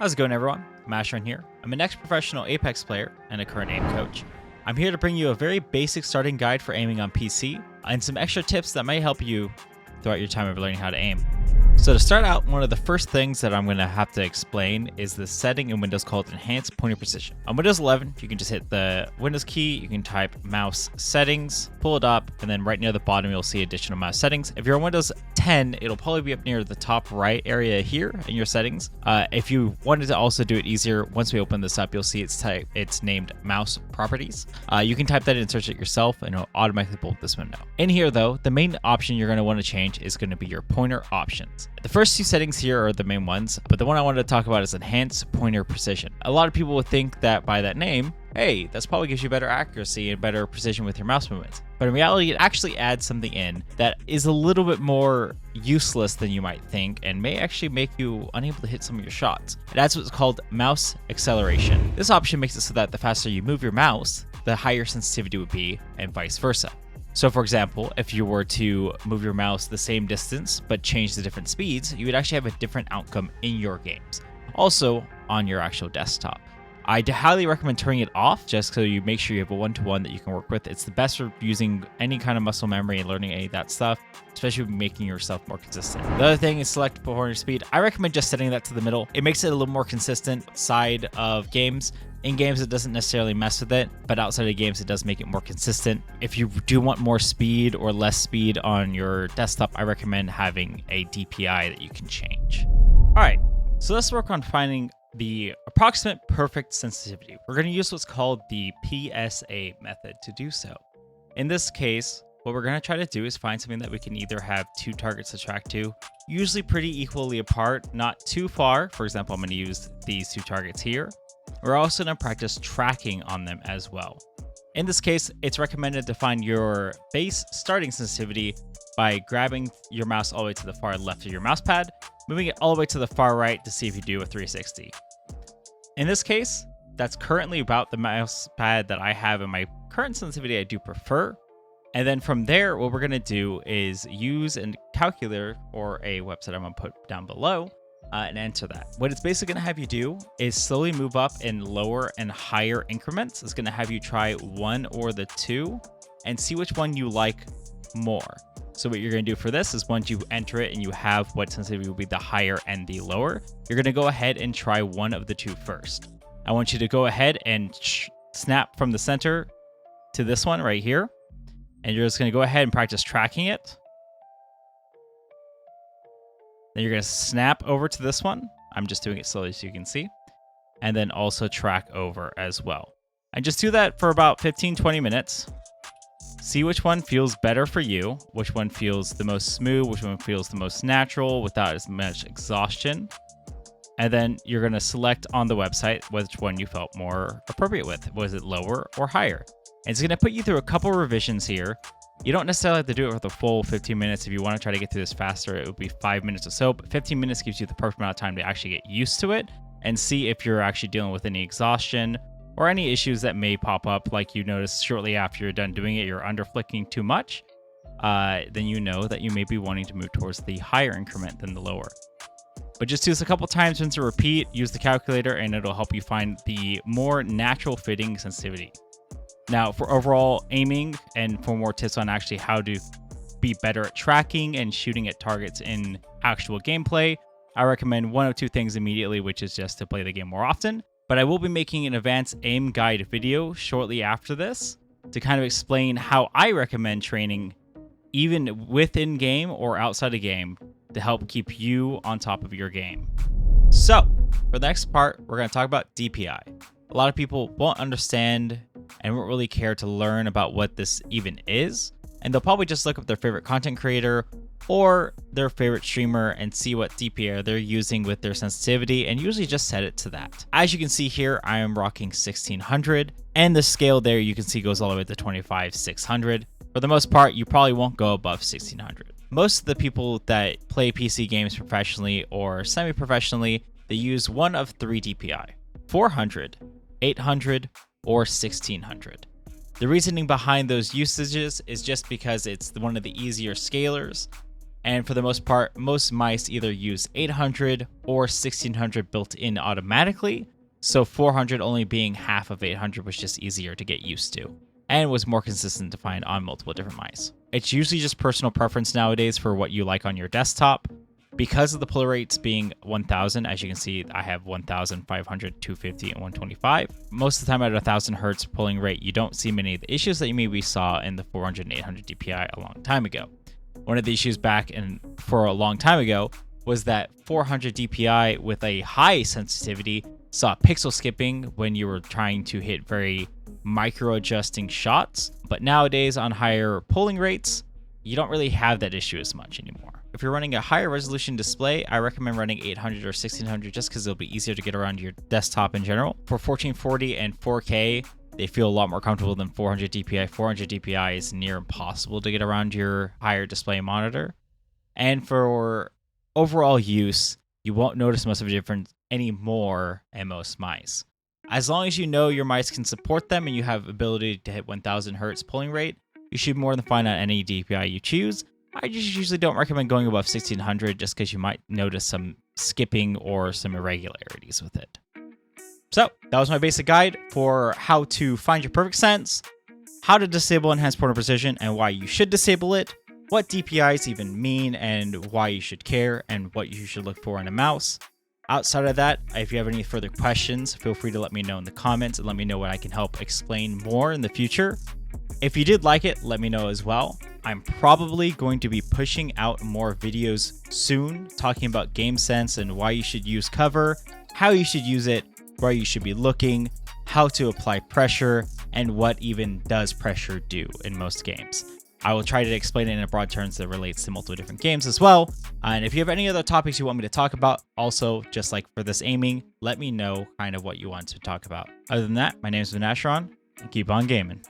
How's it going, everyone? Mashron here. I'm an ex-professional Apex player and a current aim coach. I'm here to bring you a very basic starting guide for aiming on PC and some extra tips that may help you throughout your time of learning how to aim. So to start out, one of the first things that I'm going to have to explain is the setting in Windows called Enhanced Pointer Precision. On Windows 11, you can just hit the Windows key, you can type mouse settings, pull it up, and then right near the bottom, you'll see additional mouse settings. If you're on Windows 10, it'll probably be up near the top right area here in your settings. If you wanted to also do it easier, once we open this up, you'll see it's named mouse properties. You can type that in and search it yourself, and it'll automatically pull up this window. In here, though, the main option you're going to want to change is going to be your pointer options. The first two settings here are the main ones, but the one I wanted to talk about is Enhanced Pointer Precision. A lot of people would think that by that name, hey, that's probably gives you better accuracy and better precision with your mouse movements. But in reality, it actually adds something in that is a little bit more useless than you might think and may actually make you unable to hit some of your shots. That's what's called mouse acceleration. This option makes it so that the faster you move your mouse, the higher sensitivity would be, and vice versa. So for example, if you were to move your mouse the same distance but change the different speeds, you would actually have a different outcome in your games. Also on your actual desktop. I highly recommend turning it off just so you make sure you have a one-to-one that you can work with. It's the best for using any kind of muscle memory and learning any of that stuff, especially making yourself more consistent. The other thing is select pointer speed. I recommend just setting that to the middle. It makes it a little more consistent side of games. In games, it doesn't necessarily mess with it, but outside of games, it does make it more consistent. If you do want more speed or less speed on your desktop, I recommend having a DPI that you can change. All right, so let's work on finding the approximate perfect sensitivity. We're going to use what's called the PSA method to do so. In this case, what we're going to try to do is find something that we can either have two targets to track to, usually pretty equally apart, not too far. For example, I'm going to use these two targets here. We're also going to practice tracking on them as well. In this case, it's recommended to find your base starting sensitivity by grabbing your mouse all the way to the far left of your mouse pad, moving it all the way to the far right to see if you do a 360. In this case, that's currently about the mouse pad that I have in my current sensitivity I do prefer. And then from there, what we're going to do is use a calculator or a website I'm going to put down below and enter that. What it's basically going to have you do is slowly move up in lower and higher increments. It's going to have you try one or the two and see which one you like more. So what you're going to do for this is once you enter it and you have what sensitivity will be the higher and the lower, you're going to go ahead and try one of the two first. I want you to go ahead and snap from the center to this one right here. And you're just going to go ahead and practice tracking it. Then you're going to snap over to this one. I'm just doing it slowly so you can see. And then also track over as well. And just do that for about 15-20 minutes. See which one feels better for you, which one feels the most smooth, which one feels the most natural without as much exhaustion. And then you're going to select on the website which one you felt more appropriate with. Was it lower or higher? And it's going to put you through a couple revisions here. You don't necessarily have to do it for the full 15 minutes. If you want to try to get through this faster, it would be 5 minutes or so. But 15 minutes gives you the perfect amount of time to actually get used to it and see if you're actually dealing with any exhaustion or any issues that may pop up, like you notice shortly after you're done doing it, you're under flicking too much. Then you know that you may be wanting to move towards the higher increment than the lower. But just do this a couple times, rinse and repeat, use the calculator, and it'll help you find the more natural fitting sensitivity. Now, for overall aiming and for more tips on actually how to be better at tracking and shooting at targets in actual gameplay, I recommend one of two things immediately, which is just to play the game more often. But I will be making an advanced aim guide video shortly after this to kind of explain how I recommend training even within game or outside of game to help keep you on top of your game. So for the next part, we're going to talk about DPI. A lot of people won't understand and won't really care to learn about what this even is. And they'll probably just look up their favorite content creator or their favorite streamer and see what DPI they're using with their sensitivity and usually just set it to that. As you can see here, I am rocking 1600 and the scale there you can see goes all the way to 25/600. For the most part, you probably won't go above 1600. Most of the people that play PC games professionally or semi-professionally, they use one of three DPI: 400, 800, or 1600. The reasoning behind those usages is just because it's one of the easier scalars. And for the most part, most mice either use 800 or 1600 built in automatically. So 400 only being half of 800 was just easier to get used to and was more consistent to find on multiple different mice. It's usually just personal preference nowadays for what you like on your desktop. Because of the pull rates being 1000, as you can see, I have 1500, 250, and 125. Most of the time at 1000 hertz pulling rate, you don't see many of the issues that you maybe saw in the 400 and 800 DPI a long time ago. One of the issues for a long time ago was that 400 DPI with a high sensitivity saw pixel skipping when you were trying to hit very micro adjusting shots. But nowadays on higher polling rates, you don't really have that issue as much anymore. If you're running a higher resolution display, I recommend running 800 or 1600 just because it'll be easier to get around your desktop in general. For 1440 and 4K, they feel a lot more comfortable than 400 DPI. 400 DPI is near impossible to get around your higher display monitor. And for overall use, you won't notice much of a difference anymore in most mice. As long as you know your mice can support them and you have ability to hit 1000 hertz polling rate, you should be more than fine on any DPI you choose. I just usually don't recommend going above 1600 just because you might notice some skipping or some irregularities with it. So that was my basic guide for how to find your perfect sense, how to disable enhanced pointer precision and why you should disable it, what DPIs even mean and why you should care, and what you should look for in a mouse. Outside of that, if you have any further questions, feel free to let me know in the comments and let me know what I can help explain more in the future. If you did like it, let me know as well. I'm probably going to be pushing out more videos soon, talking about game sense and why you should use cover, how you should use it, where you should be looking, how to apply pressure, and what even does pressure do in most games. I will try to explain it in broad terms that relates to multiple different games as well. And if you have any other topics you want me to talk about, also, just like for this aiming, let me know kind of what you want to talk about. Other than that, my name is Vinashron, and keep on gaming.